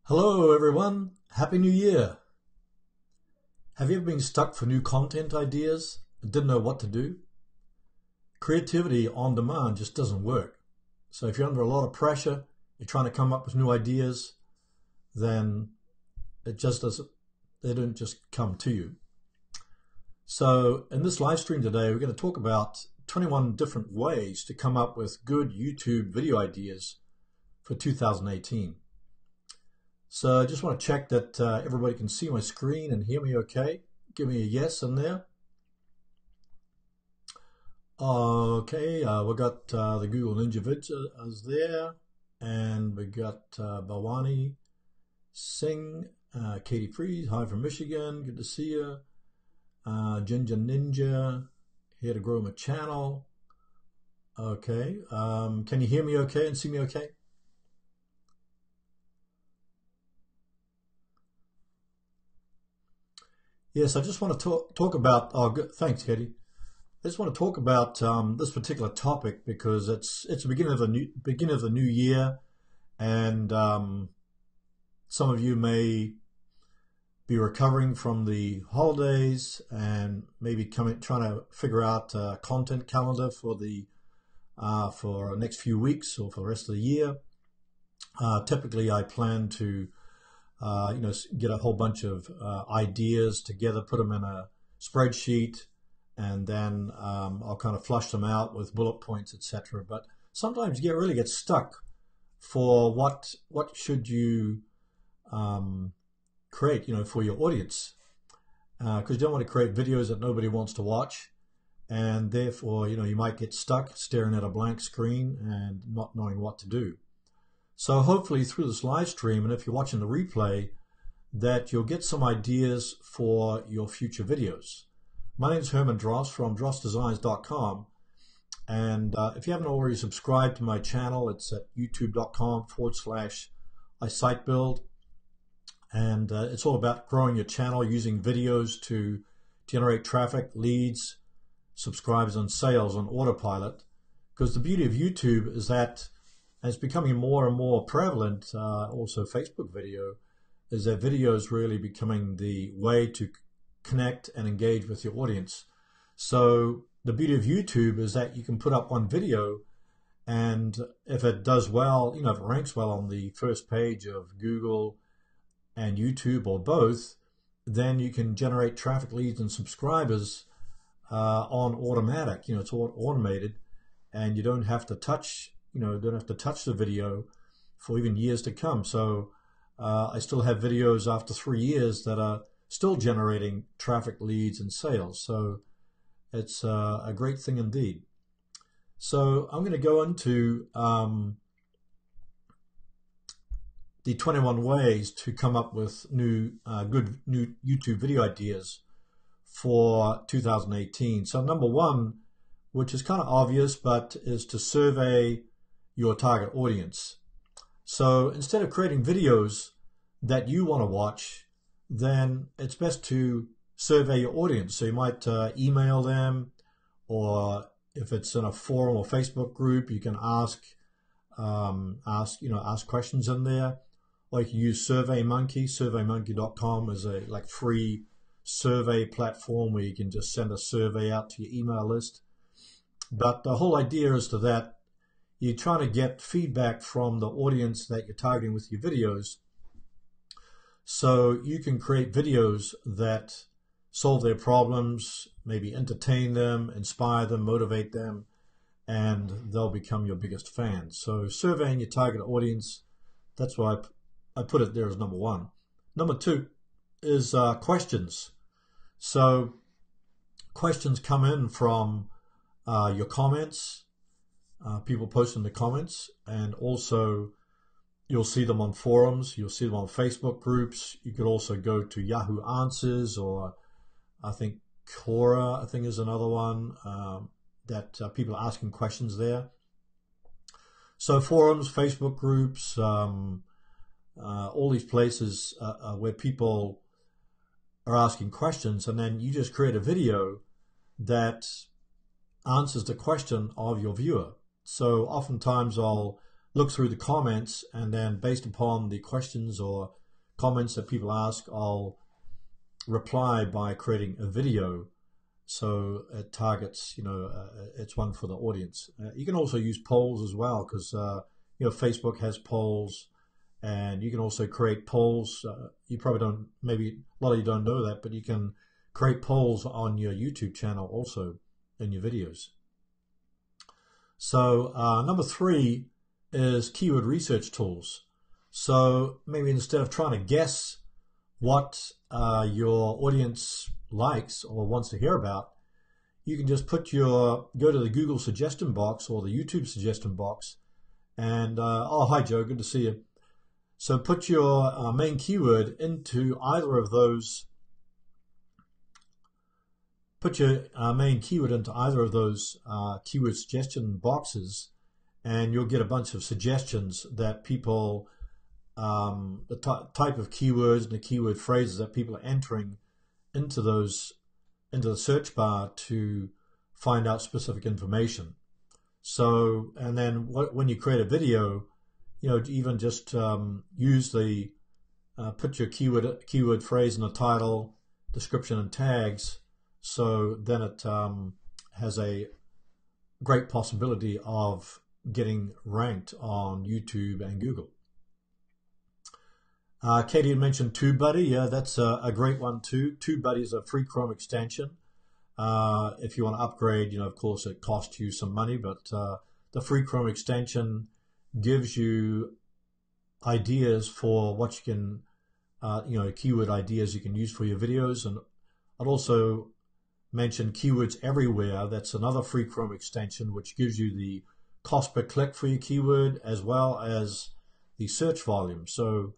Hello everyone, Happy New Year! Have you ever been stuck for new content ideas and didn't know what to do? Creativity on demand just doesn't work. So if you're under a lot of pressure, you're trying to come up with new ideas, then they don't just come to you. So in this live stream today, we're going to talk about 21 different ways to come up with good YouTube video ideas for 2018. So I just want to check that everybody can see my screen and hear me okay. Give me a yes in there. Okay, we got the Google Ninja videos there, and we got Bhavani Singh, Katie Freeze, hi from Michigan, good to see you. Ginger Ninja, here to grow my channel. Okay, can you hear me okay and see me okay? Yes, I just want to talk about, oh, good, thanks, Katie. I just want to talk about this particular topic because it's the beginning of the new year, and some of you may be recovering from the holidays and maybe trying to figure out a content calendar for the next few weeks or for the rest of the year. Typically, I plan to get a whole bunch of ideas together, put them in a spreadsheet, and then I'll kind of flush them out with bullet points, etc. But sometimes you really get stuck for what should you create, for your audience, because you don't want to create videos that nobody wants to watch, and therefore, you might get stuck staring at a blank screen and not knowing what to do. So hopefully through this live stream, and if you're watching the replay, that you'll get some ideas for your future videos. My name is Herman Drost from DrostDesigns.com, and if you haven't already subscribed to my channel, it's at youtube.com/isitebuild, and it's all about growing your channel using videos to generate traffic, leads, subscribers, and sales on autopilot. Because the beauty of YouTube is that, and it's becoming more and more prevalent, also Facebook video, is that video is really becoming the way to connect and engage with your audience. So the beauty of YouTube is that you can put up one video, and if it does well, if it ranks well on the first page of Google and YouTube or both, then you can generate traffic, leads, and subscribers on automatic. It's all automated, and you don't have to touch don't have to touch the video for even years to come. So I still have videos after 3 years that are still generating traffic, leads, and sales. So it's a great thing indeed. So I'm going to go into the 21 ways to come up with good new YouTube video ideas for 2018. So number one, which is kind of obvious, but is to survey your target audience. So instead of creating videos that you want to watch, then it's best to survey your audience. So you might email them, or if it's in a forum or Facebook group, you can ask questions in there. Or you can use SurveyMonkey. SurveyMonkey.com is a free survey platform where you can just send a survey out to your email list. But the whole idea is that you're trying to get feedback from the audience that you're targeting with your videos, so you can create videos that solve their problems, maybe entertain them, inspire them, motivate them, and they'll become your biggest fans. So surveying your target audience, that's why I put it there as number one. Number two is questions. So questions come in from your comments, people post in the comments, and also you'll see them on forums, you'll see them on Facebook groups. You could also go to Yahoo Answers, or I think Quora, is another one that people are asking questions there. So forums, Facebook groups, all these places where people are asking questions, and then you just create a video that answers the question of your viewer. So oftentimes I'll look through the comments, and then based upon the questions or comments that people ask, I'll reply by creating a video, so it targets, it's one for the audience. You can also use polls as well, because Facebook has polls, and you can also create polls. You probably don't, maybe a lot of you don't know that, but you can create polls on your YouTube channel also in your videos. So number 3 is keyword research tools. So maybe instead of trying to guess what your audience likes or wants to hear about, you can just go to the Google suggestion box or the YouTube suggestion box, and oh, hi Joe, good to see you. So put your main keyword into either of those. Put your main keyword into either of those keyword suggestion boxes, and you'll get a bunch of suggestions that people, the type of keywords and the keyword phrases that people are entering into the search bar to find out specific information. So, and then when you create a video, even just use the put your keyword phrase in the title, description, and tags. So then it has a great possibility of getting ranked on YouTube and Google. Katie had mentioned TubeBuddy. Yeah, that's a great one too. TubeBuddy is a free Chrome extension. If you want to upgrade, of course it costs you some money, but the free Chrome extension gives you ideas for what you can, keyword ideas you can use for your videos. And I'd also mention Keywords Everywhere. That's another free Chrome extension which gives you the cost per click for your keyword as well as the search volume. So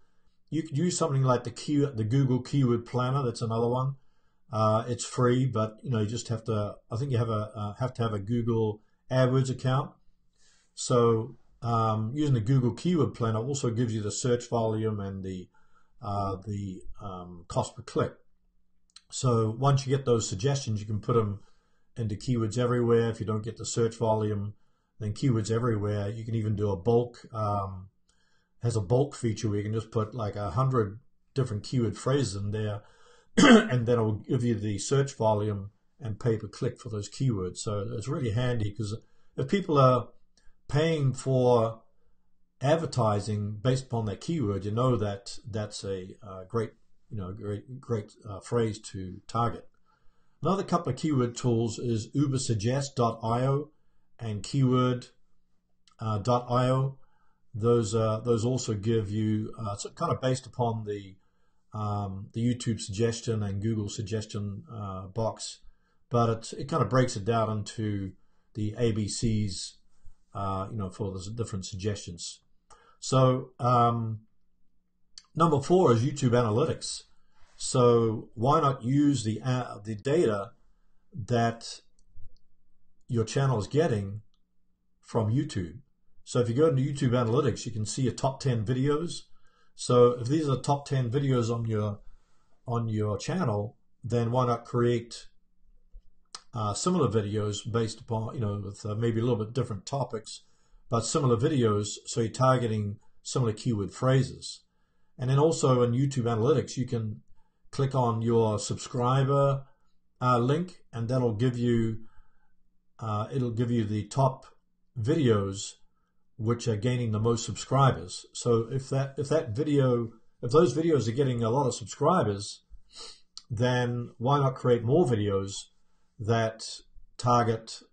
you could use something like the Google Keyword Planner. That's another one. It's free, but you just have to. I think you have to have a Google AdWords account. So using the Google Keyword Planner also gives you the search volume and the cost per click. So once you get those suggestions, you can put them into Keywords Everywhere. If you don't get the search volume, then Keywords Everywhere. You can even do a bulk. Has a bulk feature where you can just put like 100 different keyword phrases in there, and then it will give you the search volume and pay per click for those keywords. So it's really handy, because if people are paying for advertising based upon that keyword, that's a great phrase to target. Another couple of keyword tools is ubersuggest.io and keyword.io. Those also give you it's kind of based upon the YouTube suggestion and Google suggestion box, but it kind of breaks it down into the ABCs, for the different suggestions. So number 4 is YouTube Analytics. So why not use the data that your channel is getting from YouTube? So if you go into YouTube Analytics, you can see your top 10 videos. So if these are the top 10 videos on your channel, then why not create similar videos based upon, with maybe a little bit different topics, but similar videos, so you're targeting similar keyword phrases. And then also in YouTube Analytics, you can click on your subscriber link, and that'll give you the top videos which are gaining the most subscribers. So if those videos are getting a lot of subscribers, then why not create more videos that target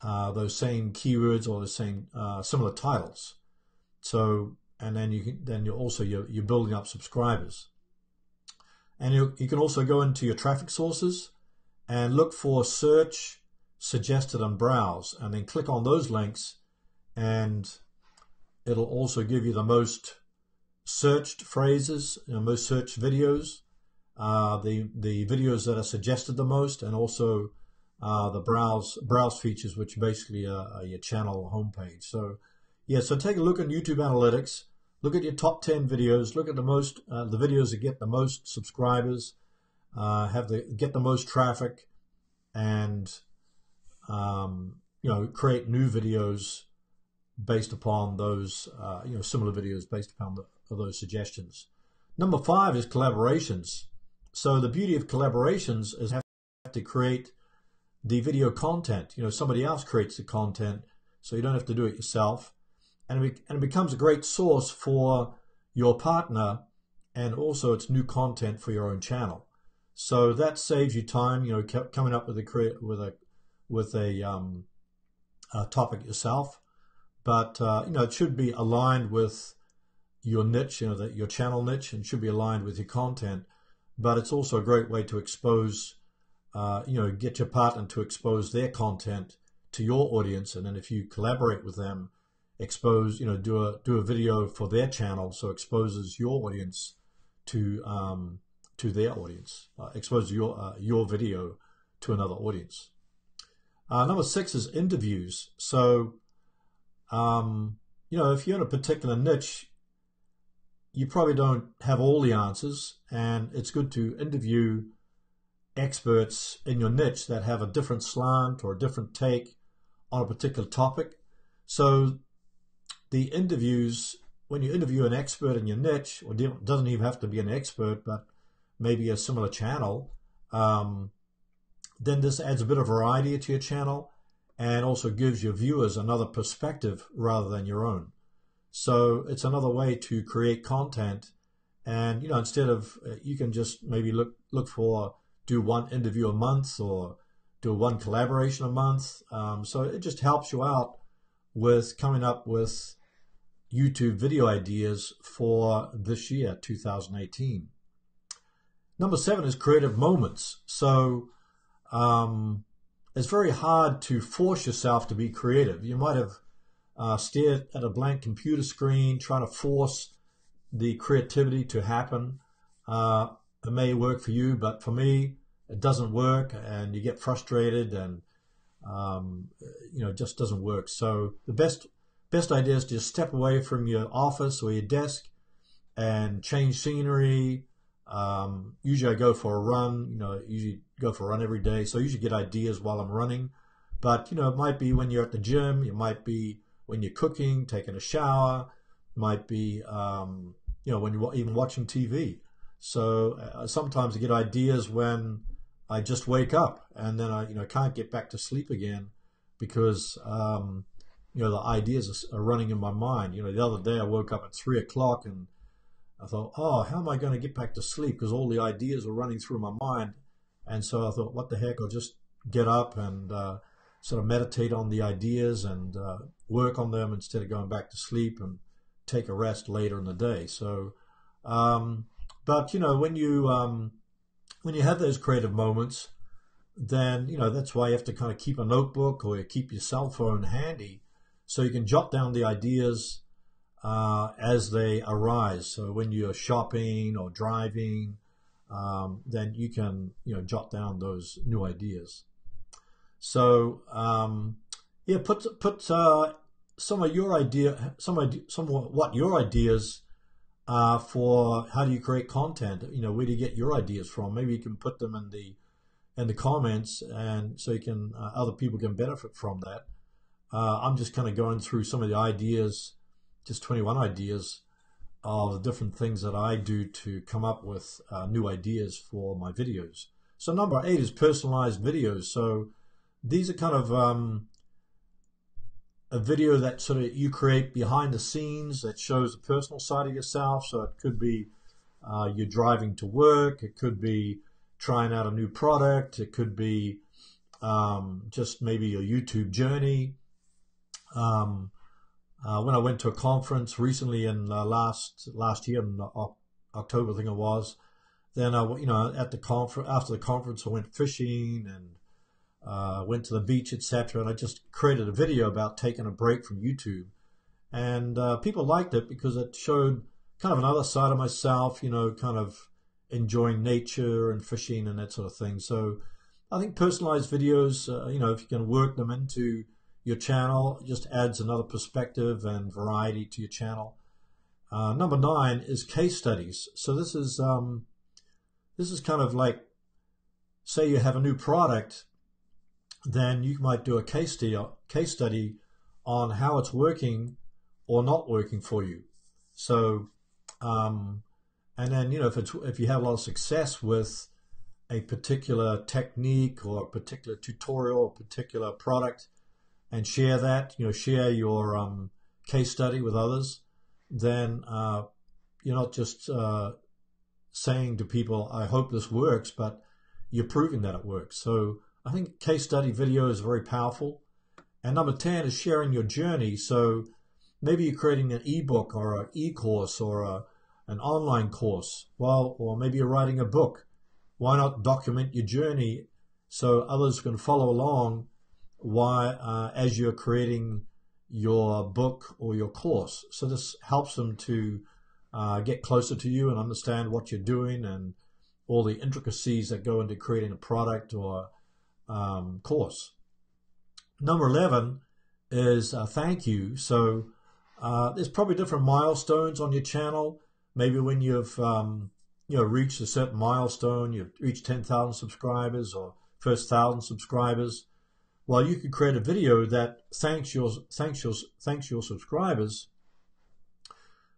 those same keywords or the same similar titles? So, and then you're building up subscribers. And you can also go into your traffic sources and look for search, suggested, and browse, and then click on those links, and it'll also give you the most searched phrases, most searched videos, the videos that are suggested the most, and also the browse features, which basically are your channel homepage. So yeah, so take a look at YouTube Analytics, look at your top 10 videos, look at the videos that get the most subscribers, get the most traffic, and create new videos based upon those, similar videos based upon those suggestions. Number 5 is collaborations. So the beauty of collaborations is you have to create the video content. Somebody else creates the content, so you don't have to do it yourself. And it becomes a great source for your partner, and also it's new content for your own channel. So that saves you time, coming up with a topic yourself. But it should be aligned with your niche, your channel niche, and should be aligned with your content. But it's also a great way to expose, get your partner to expose their content to your audience, and then if you collaborate with them, expose, do a video for their channel, so exposes your audience to their audience, expose your video to another audience. Number 6 is interviews. So, if you're in a particular niche, you probably don't have all the answers, and it's good to interview experts in your niche that have a different slant or a different take on a particular topic. So the interviews, when you interview an expert in your niche, or doesn't even have to be an expert, but maybe a similar channel, then this adds a bit of variety to your channel and also gives your viewers another perspective rather than your own. So it's another way to create content, and instead of you can just maybe do one interview a month or do one collaboration a month. So it just helps you out with coming up with YouTube video ideas for this year, 2018. Number 7 is creative moments. So it's very hard to force yourself to be creative. You might have stared at a blank computer screen trying to force the creativity to happen. It may work for you, but for me, it doesn't work, and you get frustrated, and it just doesn't work. So the best idea is to just step away from your office or your desk and change scenery. Usually I go for a run, usually go for a run every day. So I usually get ideas while I'm running, but it might be when you're at the gym, it might be when you're cooking, taking a shower, it might be, when you're even watching TV. So sometimes I get ideas when I just wake up, and then I can't get back to sleep again because, the ideas are running in my mind. The other day I woke up at 3 o'clock and I thought, oh, how am I going to get back to sleep? Because all the ideas are running through my mind. And so I thought, what the heck, I'll just get up and sort of meditate on the ideas and work on them instead of going back to sleep and take a rest later in the day. So, but when you have those creative moments, then that's why you have to kind of keep a notebook or you keep your cell phone handy so you can jot down the ideas as they arise. So when you're shopping or driving, then you can jot down those new ideas. So put some of your what your ideas for how do you create content. Where do you get your ideas from? Maybe you can put them in the comments, and so you can other people can benefit from that. I'm just kind of going through some of the ideas, just 21 ideas of the different things that I do to come up with new ideas for my videos. So number 8 is personalized videos. So these are kind of a video that sort of you create behind the scenes that shows the personal side of yourself. So it could be you're driving to work. It could be trying out a new product. It could be just maybe your YouTube journey. When I went to a conference recently in last year in October, I think it was, then at the conference, after the conference, I went fishing and went to the beach, etc. And I just created a video about taking a break from YouTube, and people liked it because it showed kind of another side of myself, kind of enjoying nature and fishing and that sort of thing. So I think personalized videos, if you can work them into your channel, just adds another perspective and variety to your channel. Number 9 is case studies. So this is kind of like, say you have a new product, then you might do a case study on how it's working or not working for you. So, and And then, if you have a lot of success with a particular technique or a particular tutorial or particular product, and share that, share your case study with others, then you're not just saying to people, I hope this works, but you're proving that it works. So I think case study video is very powerful. And number 10 is sharing your journey. So maybe you're creating an ebook or an e-course or an online course, or maybe you're writing a book. Why not document your journey so others can follow along as you're creating your book or your course? So this helps them to get closer to you and understand what you're doing and all the intricacies that go into creating a product or course. Number 11 is thank you. So there's probably different milestones on your channel. Maybe when you've reached a certain milestone, you've reached 10,000 subscribers or first 1,000 subscribers. Well, you could create a video that thanks your subscribers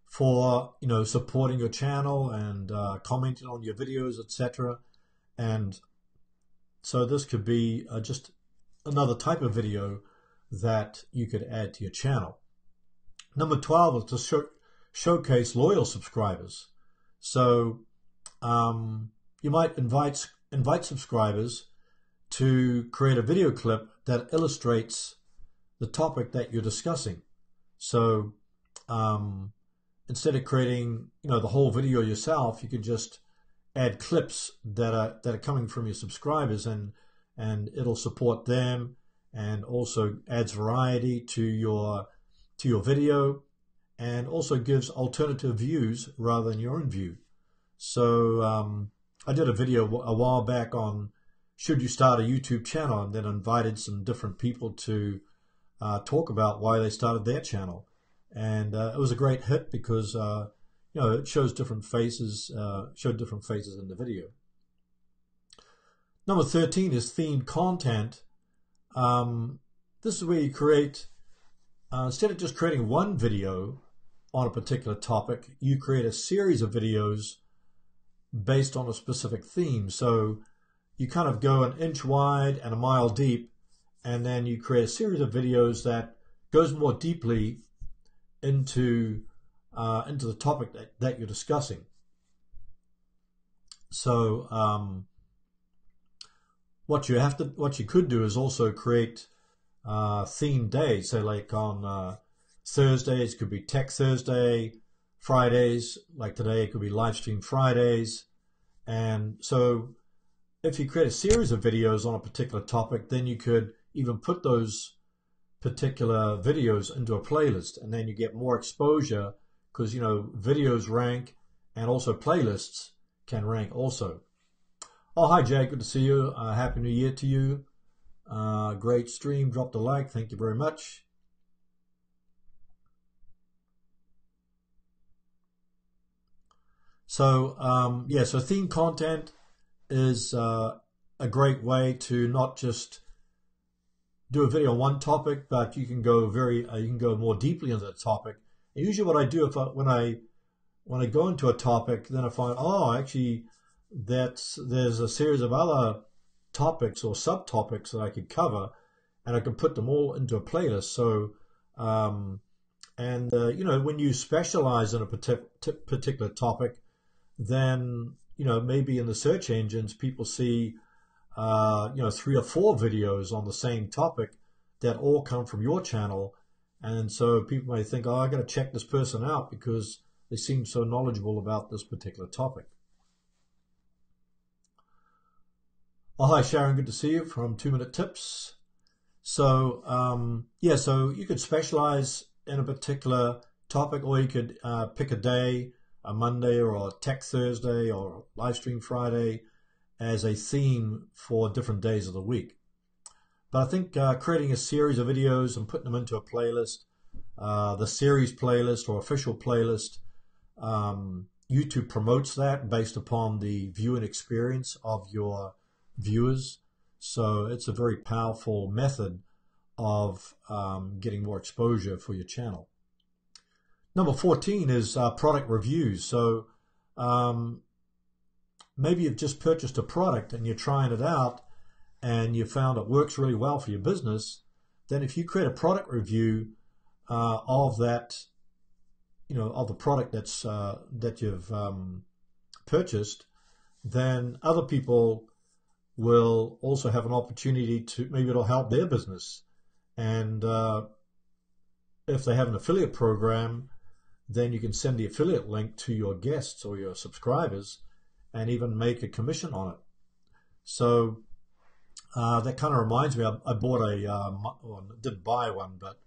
for supporting your channel and commenting on your videos, etc. And so this could be just another type of video that you could add to your channel. Number 12 is to showcase loyal subscribers. So you might invite subscribers to create a video clip that illustrates the topic that you're discussing. So instead of creating the whole video yourself, you could just add clips that are coming from your subscribers, and it'll support them and also adds variety to your video, and also gives alternative views rather than your own view. So I did a video a while back on should you start a YouTube channel, and then invited some different people to talk about why they started their channel. And it was a great hit because it shows different faces, showed different faces in the video. Number 13 is themed content. This is where you create, instead of just creating one video on a particular topic, you create a series of videos based on a specific theme. So you kind of go an inch wide and a mile deep, and then you create a series of videos that goes more deeply into the topic that you're discussing. So what you could do is also create themed days. So like on Thursdays, it could be Tech Thursday. Fridays, like today, it could be Live Stream Fridays. And so if you create a series of videos on a particular topic, then you could even put those particular videos into a playlist, and then you get more exposure because videos rank, and also playlists can rank also. Oh, hi Jay, good to see you. Happy New Year to you. Great stream. Drop the like. Thank you very much. So so theme content is a great way to not just do a video on one topic, but you can go more deeply into the topic. And usually, what I do when I go into a topic, then I find actually there's a series of other topics or subtopics that I could cover, and I can put them all into a playlist. So when you specialize in a particular topic, then maybe in the search engines people see 3 or 4 videos on the same topic that all come from your channel, and so people may think, I got to check this person out because they seem so knowledgeable about this particular topic. Oh, hi Sharon, good to see you from 2 Minute Tips. So so you could specialize in a particular topic, or you could pick a day, a Monday or a Tech Thursday or Live Stream Friday, as a theme for different days of the week. But I think creating a series of videos and putting them into a playlist, the series playlist or official playlist, YouTube promotes that based upon the viewing experience of your viewers. So it's a very powerful method of getting more exposure for your channel. Number 14 is product reviews. So maybe you've just purchased a product and you're trying it out and you found it works really well for your business, then if you create a product review of that, of the product that you've purchased, then other people will also have an opportunity to, maybe it'll help their business. And if they have an affiliate program, then you can send the affiliate link to your guests or your subscribers and even make a commission on it. So that kind of reminds me, I bought well, didn't buy one, but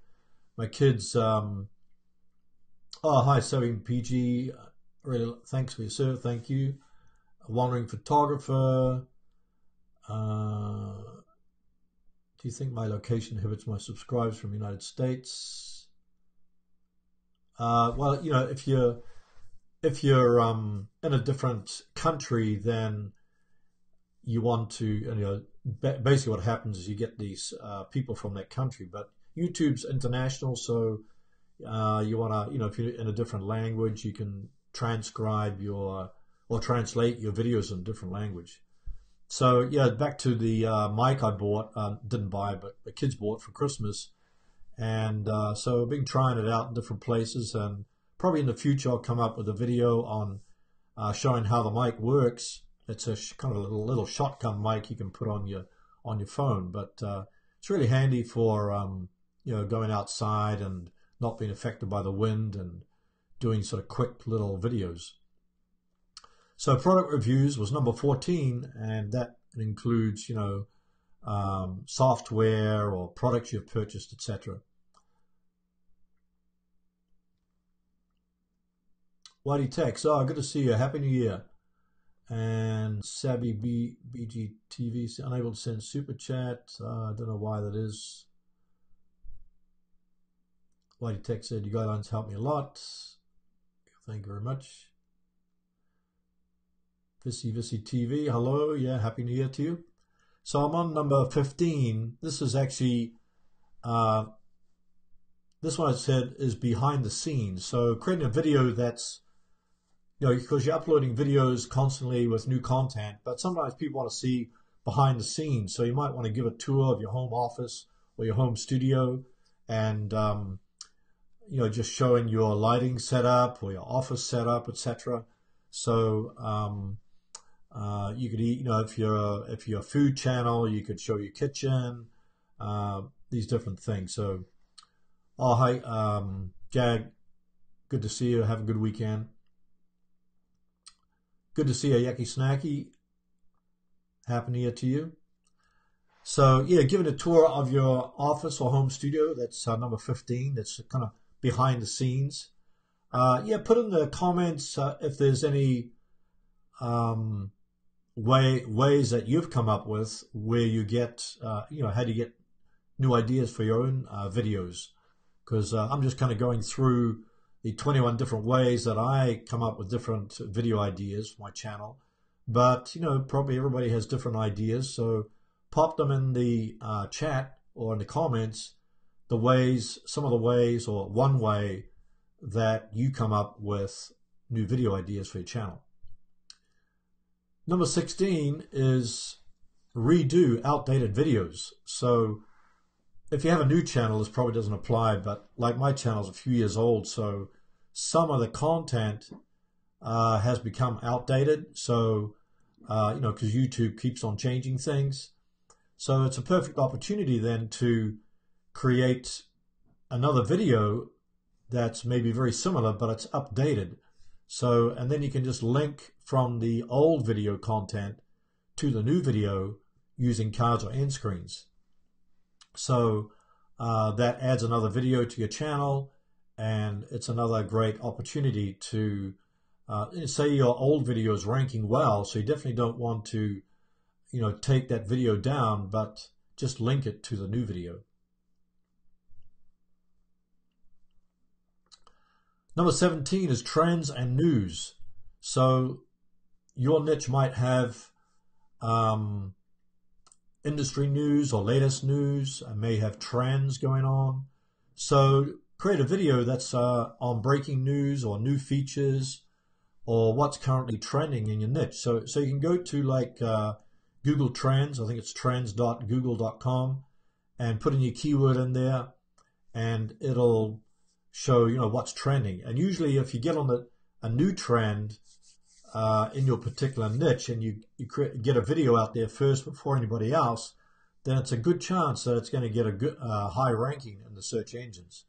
my kids, oh, hi, Serving PG, really, thanks for your service, thank you. A wandering photographer, do you think my location inhibits my subscribers from the United States? Well, if you're in a different country, then you want to, basically what happens is you get these people from that country. But YouTube's international, so you want to, if you're in a different language, you can transcribe or translate your videos in a different language. So yeah, back to the mic I bought, didn't buy, but the kids bought for Christmas. And so I've been trying it out in different places, and probably in the future I'll come up with a video on showing how the mic works. It's a kind of a little shotgun mic you can put on your phone, but it's really handy for going outside and not being affected by the wind and doing sort of quick little videos. So product reviews was number 14, and that includes software or products you've purchased, etc. Whitey Tex, oh, good to see you. Happy New Year. And Sabby BGTV, unable to send super chat. I don't know why that is. Whitey Tex said, you guidelines help me a lot. Thank you very much. Vissy TV, hello. Yeah, Happy New Year to you. So I'm on number 15. This is actually, this one I said is behind the scenes. So creating a video that's, because you're uploading videos constantly with new content, but sometimes people want to see behind the scenes. So you might want to give a tour of your home office or your home studio and, just showing your lighting setup or your office setup, etc. So, you could eat, if you're a food channel, you could show your kitchen, these different things. So, oh, hi, Jag, good to see you. Have a good weekend. Good to see you, Yucky Snacky. Happy New Year to you. So, yeah, giving a tour of your office or home studio, that's number 15. That's kind of behind the scenes. Yeah, put in the comments if there's any ways that you've come up with where you get, how do you get new ideas for your own videos? Because I'm just kind of going through the 21 different ways that I come up with different video ideas for my channel. But, probably everybody has different ideas. So pop them in the chat or in the comments, some of the ways or one way that you come up with new video ideas for your channel. Number 16 is redo outdated videos. So if you have a new channel, this probably doesn't apply, but like my channel is a few years old, so some of the content has become outdated. So, because YouTube keeps on changing things. So it's a perfect opportunity then to create another video that's maybe very similar, but it's updated. So, and then you can just link from the old video content to the new video using cards or end screens. So that adds another video to your channel, and it's another great opportunity to, say your old video is ranking well, so you definitely don't want to, take that video down, but just link it to the new video. Number 17 is trends and news. So your niche might have industry news or latest news, and may have trends going on. So create a video that's on breaking news or new features or what's currently trending in your niche. So you can go to like Google Trends, I think it's trends.google.com, and put in your keyword in there, and it'll show, you know, what's trending. And usually if you get on a new trend in your particular niche, and you get a video out there first before anybody else, then it's a good chance that it's going to get a good high ranking in the search engines.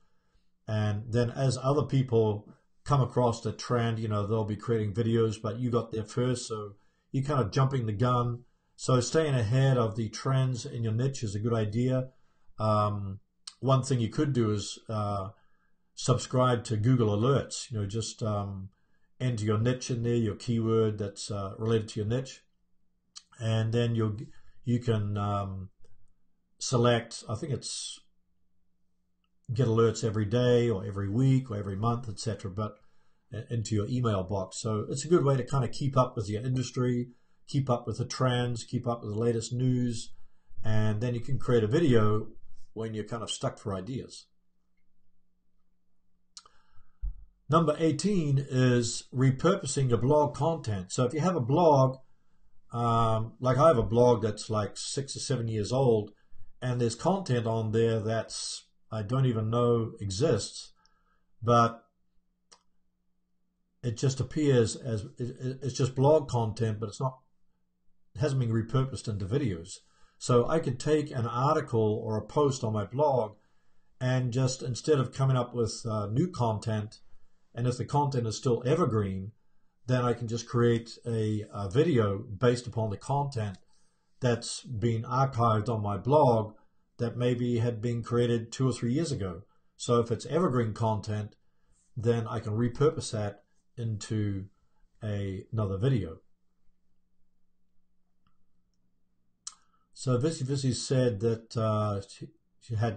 And then as other people come across the trend, you know, they'll be creating videos, but you got there first, so you're kind of jumping the gun. So staying ahead of the trends in your niche is a good idea. One thing you could do is subscribe to Google Alerts. You know, just enter your niche in there, your keyword that's related to your niche, and then you can select, I think it's get alerts every day or every week or every month, etc., but into your email box. So it's a good way to kind of keep up with your industry, keep up with the trends, keep up with the latest news, and then you can create a video when you're kind of stuck for ideas. Number 18 is repurposing your blog content. So if you have a blog, like I have a blog that's like 6 or 7 years old, and there's content on there that's I don't even know exists, but it just appears as it's just blog content, but it hasn't been repurposed into videos. So I could take an article or a post on my blog and just, instead of coming up with new content, and if the content is still evergreen, then I can just create a video based upon the content that's been archived on my blog that maybe had been created 2 or 3 years ago. So if it's evergreen content, then I can repurpose that into another video. So Vissy said that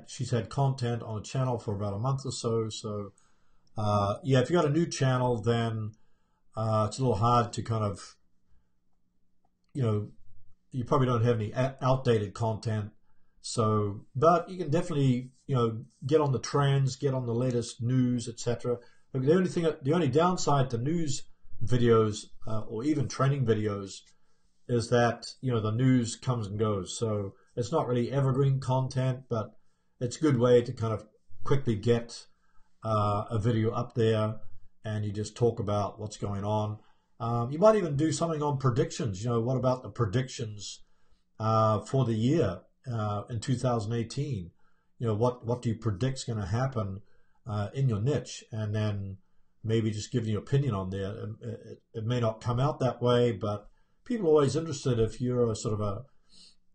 she's had content on a channel for about a month or so. So yeah, if you got a new channel, then it's a little hard to kind of, you know, you probably don't have any outdated content. So, but you can definitely, you know, get on the trends, get on the latest news, etc. But the only downside to news videos or even training videos is that, you know, the news comes and goes. So it's not really evergreen content, but it's a good way to kind of quickly get a video up there, and you just talk about what's going on. You might even do something on predictions. You know, what about the predictions for the year in 2018? You know, what do you predict is going to happen in your niche? And then maybe just giving your opinion on there. It may not come out that way, but people are always interested if you're a sort of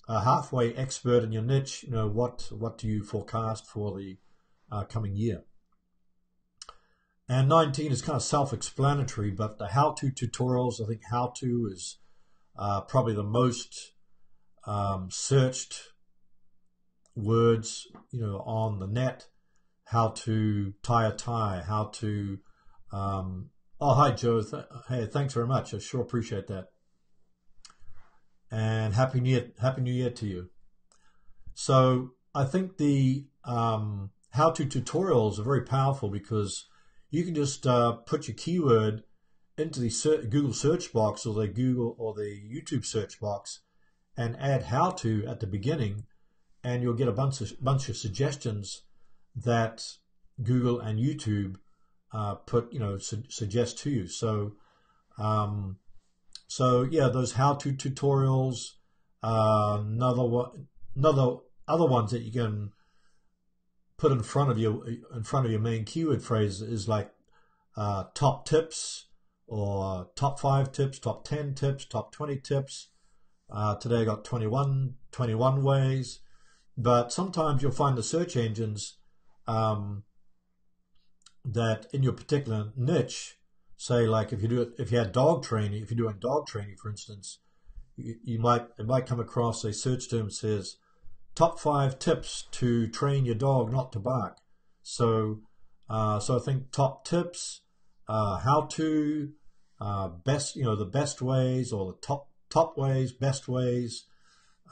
a halfway expert in your niche. You know, what do you forecast for the coming year? And 19 is kind of self-explanatory, but the how-to tutorials, I think how-to is probably the most searched words, you know, on the net. How to tie a tie, how to, oh, hi, Joe. Hey, thanks very much. I sure appreciate that. And Happy New Year to you. So I think the how-to tutorials are very powerful because you can just put your keyword into the Google search box or the Google or the YouTube search box and add how-to at the beginning, and you'll get a bunch of suggestions that Google and YouTube suggest to you. So so yeah, those how-to tutorials. Other ones that you can put in front of your main keyword phrase is like top tips, or top 5 tips, top 10 tips, top 20 tips. Today I got 21 ways. But sometimes you'll find the search engines that in your particular niche, say like if you're doing dog training, for instance, it might come across a search term that says top 5 tips to train your dog not to bark. So I think top tips, how to, best, you know, the best ways, or the top ways, best ways,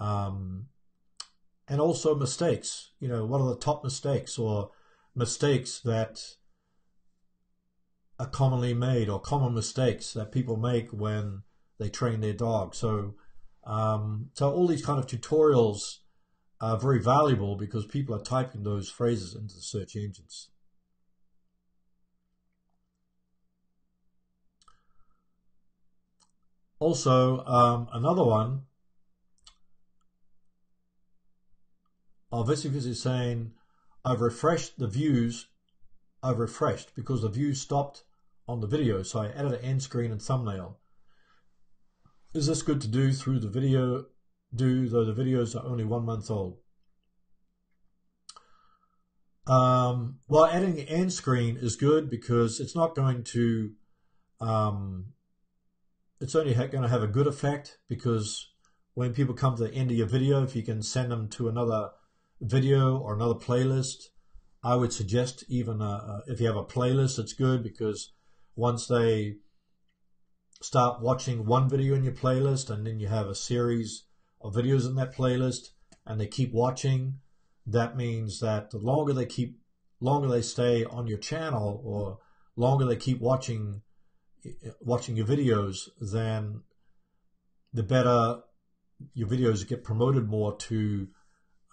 and also mistakes. You know, what are the top mistakes, or mistakes that are commonly made, or common mistakes that people make when they train their dog. So all these kind of tutorials are very valuable because people are typing those phrases into the search engines. Also, another one, Visivus is saying, I've refreshed the views. I've refreshed because the views stopped on the video, so I added an end screen and thumbnail. Is this good to do through the video, though the videos are only 1 month old? Well, adding the end screen is good because it's not going to, it's only going to have a good effect, because when people come to the end of your video, if you can send them to another video or another playlist, I would suggest even if you have a playlist, it's good, because once they start watching one video in your playlist and then you have a series of videos in that playlist and they keep watching, that means that the longer they stay on your channel, or longer they keep watching your videos, then the better your videos get promoted more to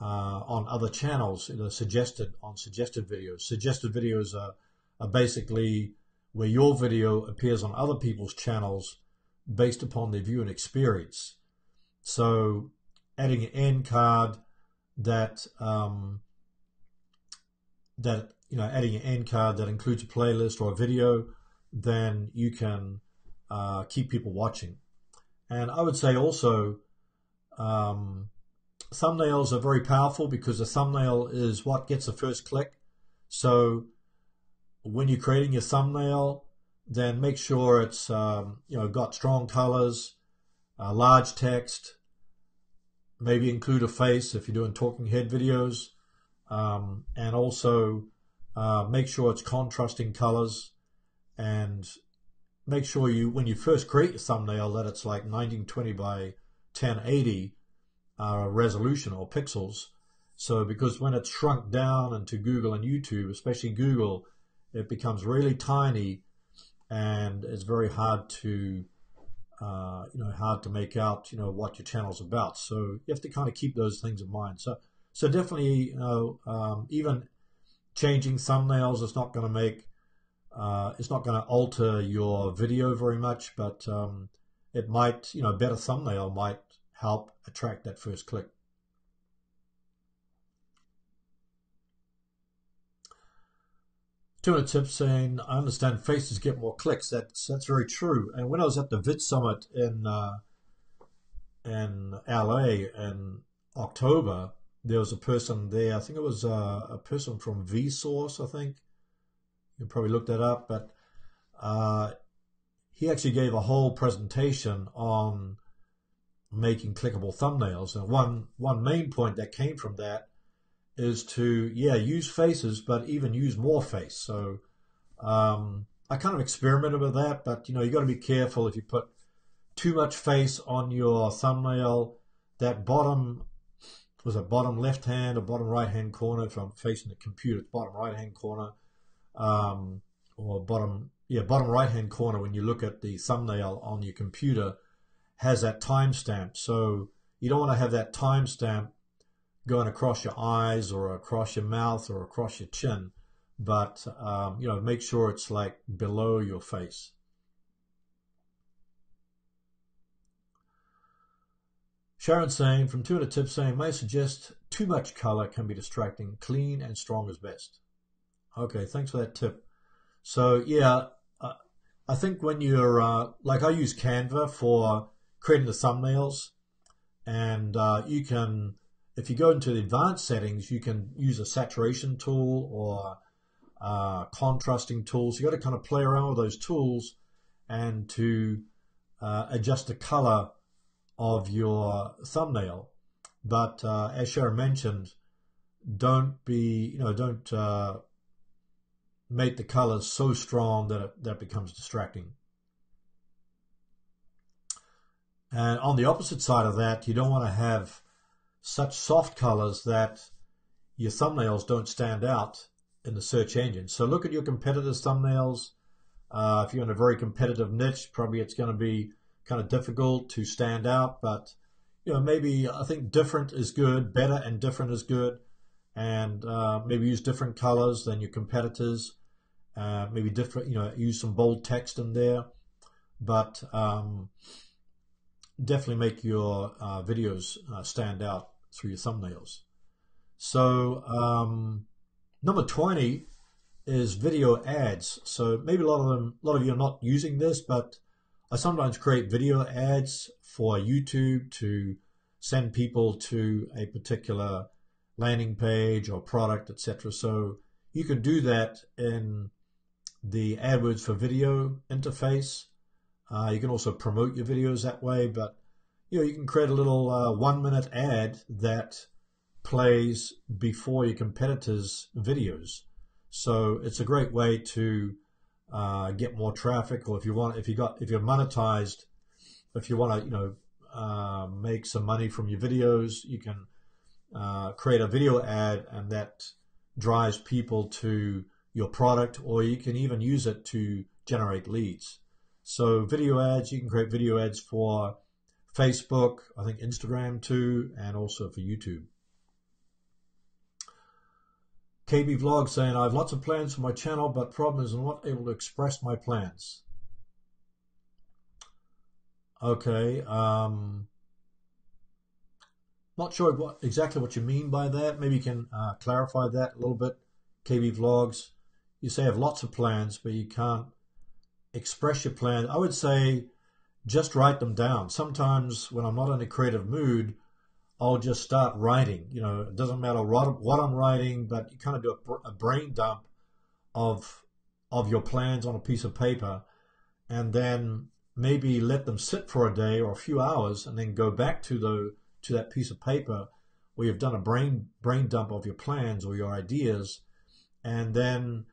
on other channels, suggested videos. Suggested videos are basically where your video appears on other people's channels based upon their view and experience. So adding an end card that adding an end card that includes a playlist or a video, then you can keep people watching. And I would say also thumbnails are very powerful, because the thumbnail is what gets the first click. So when you're creating your thumbnail, then make sure it's got strong colors, large text, maybe include a face if you're doing talking head videos, and also make sure it's contrasting colors, and make sure when you first create your thumbnail that it's like 1920 by 1080 resolution or pixels. So because when it's shrunk down into Google and YouTube, especially Google, it becomes really tiny, and it's very hard to make out what your channel's about. So you have to kind of keep those things in mind. So definitely even changing thumbnails is not going to make it's not going to alter your video very much, but it might, a better thumbnail might help attract that first click. Two tips saying, I understand faces get more clicks. That's very true. And when I was at the Vid Summit in LA in October, there was a person there. I think it was a person from Vsauce, I think. You can probably look that up. But he actually gave a whole presentation on making clickable thumbnails. And one main point that came from that is to, use faces, but even use more face. So I kind of experimented with that, but you got to be careful. If you put too much face on your thumbnail, that bottom left hand or bottom right hand corner, if I'm facing the computer, it's bottom right hand corner, or bottom right hand corner when you look at the thumbnail on your computer, has that timestamp. So you don't want to have that timestamp going across your eyes or across your mouth or across your chin, but make sure it's like below your face. Sharon saying, from 200 tips saying, may suggest too much color can be distracting. Clean and strong is best. Okay, thanks for that tip. So I think when you're like, I use Canva for creating the thumbnails, and you can, if you go into the advanced settings, you can use a saturation tool or contrasting tools. So you got to kind of play around with those tools and to adjust the color of your thumbnail. But as Sharon mentioned, don't make the colors so strong that becomes distracting. And on the opposite side of that, you don't want to have such soft colors that your thumbnails don't stand out in the search engine. So look at your competitors' thumbnails, If you're in a very competitive niche, probably it's going to be kind of difficult to stand out. But maybe I think different is good, better and different is good, and maybe use different colors than your competitors. Maybe different, use some bold text in there, but definitely make your videos stand out through your thumbnails. So number 20 is video ads. So maybe a lot of you are not using this, but I sometimes create video ads for YouTube to send people to a particular landing page or product, etc. So you can do that in the AdWords for Video interface. You can also promote your videos that way, but you can create a little 1-minute ad that plays before your competitors' videos. So it's a great way to get more traffic, or if you're monetized, if you want to make some money from your videos, you can create a video ad, and that drives people to your product, or you can even use it to generate leads. So video ads, you can create video ads for Facebook, I think Instagram too, and also for YouTube. KB Vlog saying, I have lots of plans for my channel, but problem is I'm not able to express my plans. Okay, not sure exactly what you mean by that. Maybe you can clarify that a little bit. KB Vlogs, you say you have lots of plans, but you can't express your plans. I would say just write them down. Sometimes when I'm not in a creative mood, I'll just start writing. It doesn't matter what I'm writing, but you kind of do a brain dump of your plans on a piece of paper, and then maybe let them sit for a day or a few hours, and then go back to that piece of paper where you've done a brain dump of your plans or your ideas, and then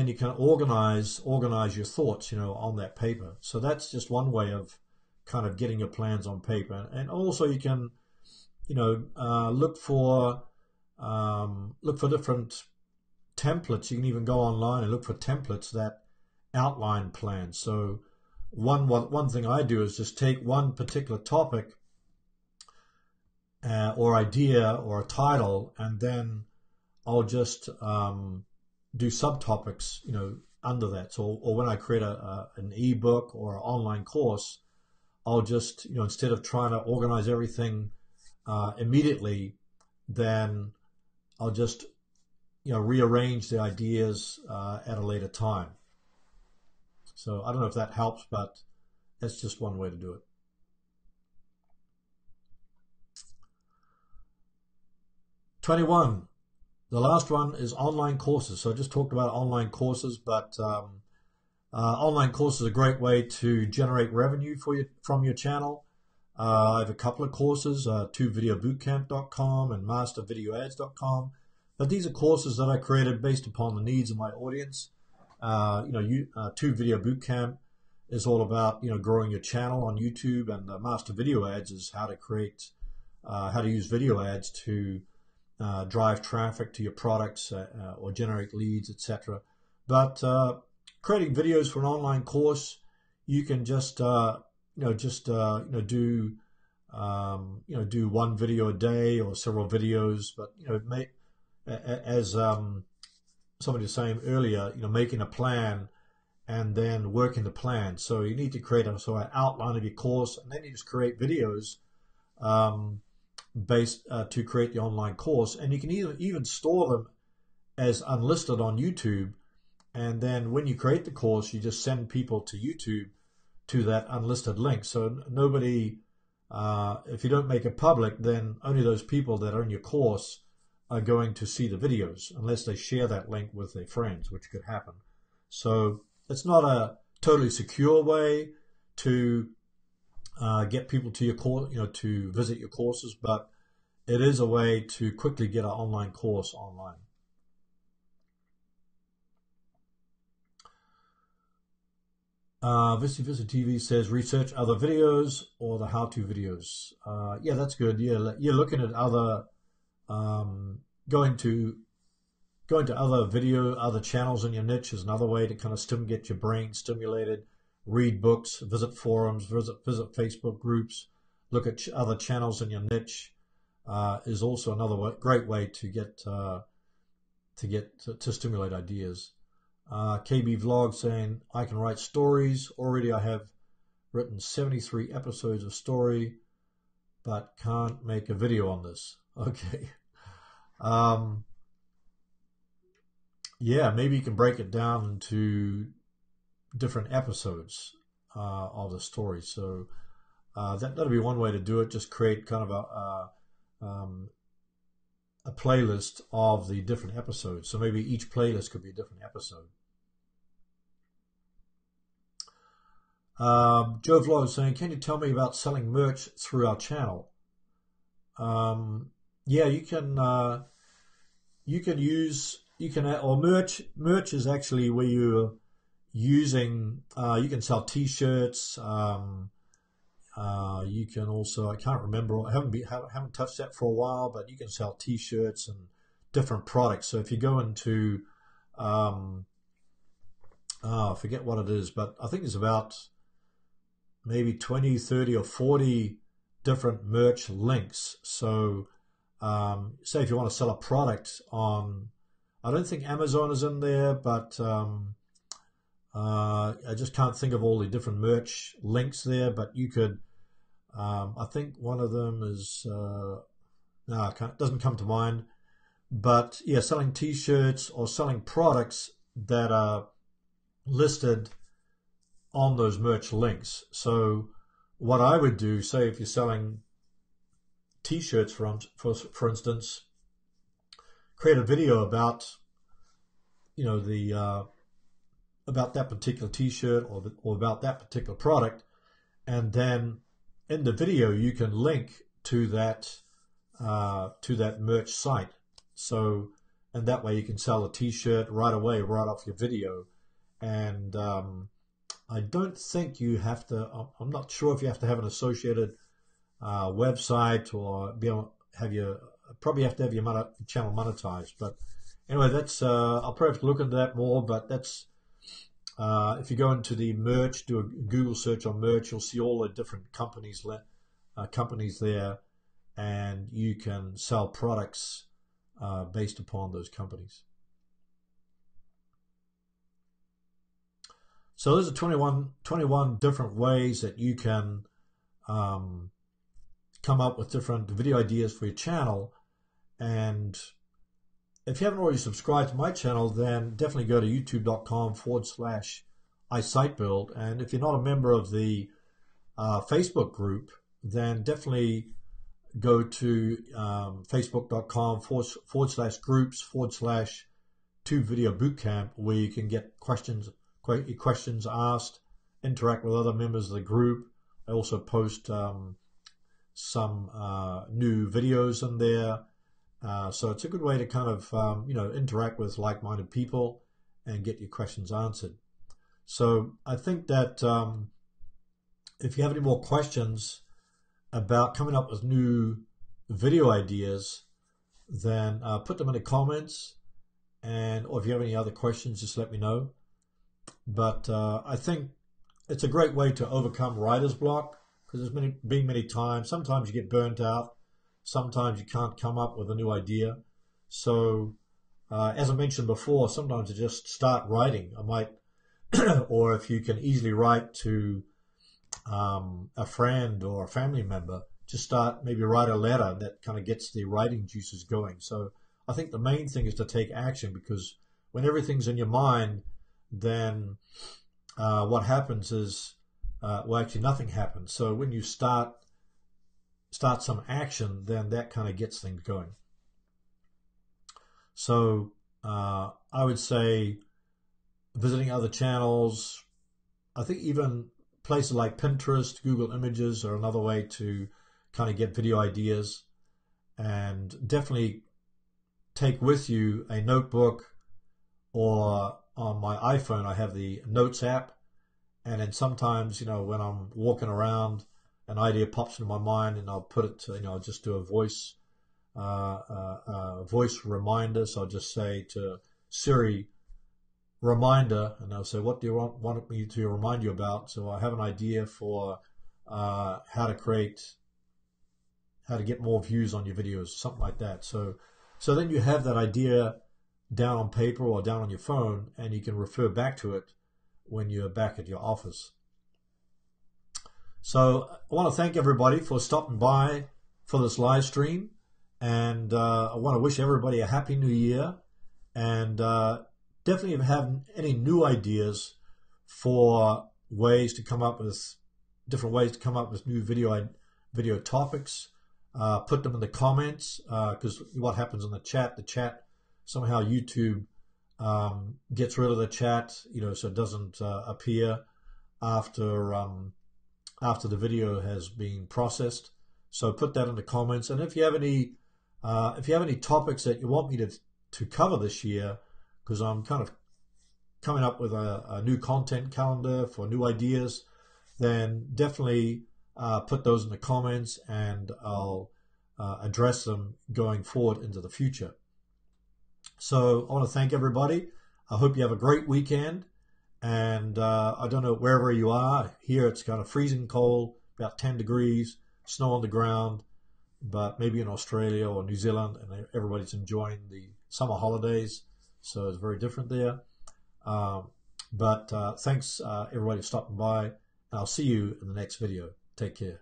you can organize your thoughts, on that paper. So that's just one way of kind of getting your plans on paper. And also you can, look for different templates. You can even go online and look for templates that outline plans. So one thing I do is just take one particular topic or idea or a title, and then I'll just do subtopics, under that. So, or when I create an ebook or an online course, I'll just, instead of trying to organize everything immediately, then I'll just, rearrange the ideas at a later time. So I don't know if that helps, but that's just one way to do it. '21. The last one is online courses. So I just talked about online courses, but online courses are a great way to generate revenue from your channel. I have a couple of courses, twovideobootcamp.com and mastervideoads.com. But these are courses that I created based upon the needs of my audience. Two Video Bootcamp is all about growing your channel on YouTube, and Master Video Ads is how to use video ads to drive traffic to your products or generate leads, etc. But creating videos for an online course, you can just do one video a day or several videos. But as somebody was saying earlier, making a plan and then working the plan. So you need to create an outline of your course, and then you just create videos based to create the online course, and you can even store them as unlisted on YouTube, and then when you create the course, you just send people to YouTube to that unlisted link. So nobody, if you don't make it public, then only those people that are in your course are going to see the videos, unless they share that link with their friends, which could happen. So it's not a totally secure way to get people to your course, to visit your courses, but it is a way to quickly get an online course online. Visit TV says research other videos or the how-to videos. Yeah, that's good. Yeah, you're looking at other, going to going to other channels in your niche is another way to kind of get your brain stimulated. Read books, visit forums, visit Facebook groups, look at other channels in your niche is also another great way to stimulate ideas. KB Vlog saying, I can write stories. Already I have written 73 episodes of story, but can't make a video on this. Okay. Yeah, maybe you can break it down into different episodes of the story. So that'll be one way to do it. Just create kind of a playlist of the different episodes. So maybe each playlist could be a different episode. Joe Vlog is saying, can you tell me about selling merch through our channel? Yeah, you can merch is actually where you're using, you can sell t-shirts, you can also, I can't remember, I haven't touched that for a while, but you can sell t-shirts and different products. So if you go into, I forget what it is, but I think there's about maybe 20, 30 or 40 different merch links. So say if you want to sell a product on, I don't think Amazon is in there, but I just can't think of all the different merch links there, but you could, I think one of them is, no, it doesn't come to mind, but yeah, selling t-shirts or selling products that are listed on those merch links. So what I would do, say if you're selling t-shirts, for instance, create a video about, you know, about that particular t-shirt or about that particular product, and then in the video you can link to that merch site. So, and that way you can sell a t-shirt right away, right off your video. And I don't think you have to, I'm not sure if you have to have an associated website or probably have to have your channel monetized. But anyway, that's, I'll probably have to look into that more, but that's, if you go into the merch, do a Google search on merch, you'll see all the different companies there, and you can sell products based upon those companies. So there's 21 different ways that you can come up with different video ideas for your channel. And if you haven't already subscribed to my channel, then definitely go to youtube.com/isitebuild. And if you're not a member of the Facebook group, then definitely go to facebook.com/groups/2video bootcamp, where you can get questions asked, interact with other members of the group. I also post some new videos in there. So it's a good way to kind of, interact with like-minded people and get your questions answered. So I think that if you have any more questions about coming up with new video ideas, then put them in the comments, or if you have any other questions, just let me know. But I think it's a great way to overcome writer's block, because there's been many times. Sometimes you get burnt out. Sometimes you can't come up with a new idea. So as I mentioned before, sometimes I just start writing. I might, or if you can easily write to a friend or a family member, just maybe write a letter that kind of gets the writing juices going. So I think the main thing is to take action, because when everything's in your mind, then what happens is, actually nothing happens. So when you start some action, then that kind of gets things going. So I would say visiting other channels, I think even places like Pinterest, Google Images are another way to kind of get video ideas. And definitely take with you a notebook, or on my iPhone I have the Notes app, and then sometimes, when I'm walking around, an idea pops into my mind, and I'll put it to, I'll just do a voice voice reminder. So I'll just say to Siri, reminder, and they'll say, what do you want me to remind you about? So I have an idea for how to get more views on your videos, something like that. So then you have that idea down on paper or down on your phone, and you can refer back to it when you're back at your office. So I want to thank everybody for stopping by for this live stream, and I want to wish everybody a happy new year, and definitely if you have any new ideas for ways to come up with different ways to come up with new video topics, put them in the comments, because what happens in the chat somehow YouTube gets rid of the chat, so it doesn't appear after the video has been processed. So put that in the comments, and if you have any topics that you want me to cover this year, because I'm kind of coming up with a new content calendar for new ideas, then definitely put those in the comments, and I'll address them going forward into the future. So I want to thank everybody. I hope you have a great weekend, and I don't know wherever you are. Here it's kind of freezing cold, about 10 degrees, snow on the ground, but maybe in Australia or New Zealand, and everybody's enjoying the summer holidays, so it's very different there. But thanks everybody for stopping by, and I'll see you in the next video. Take care.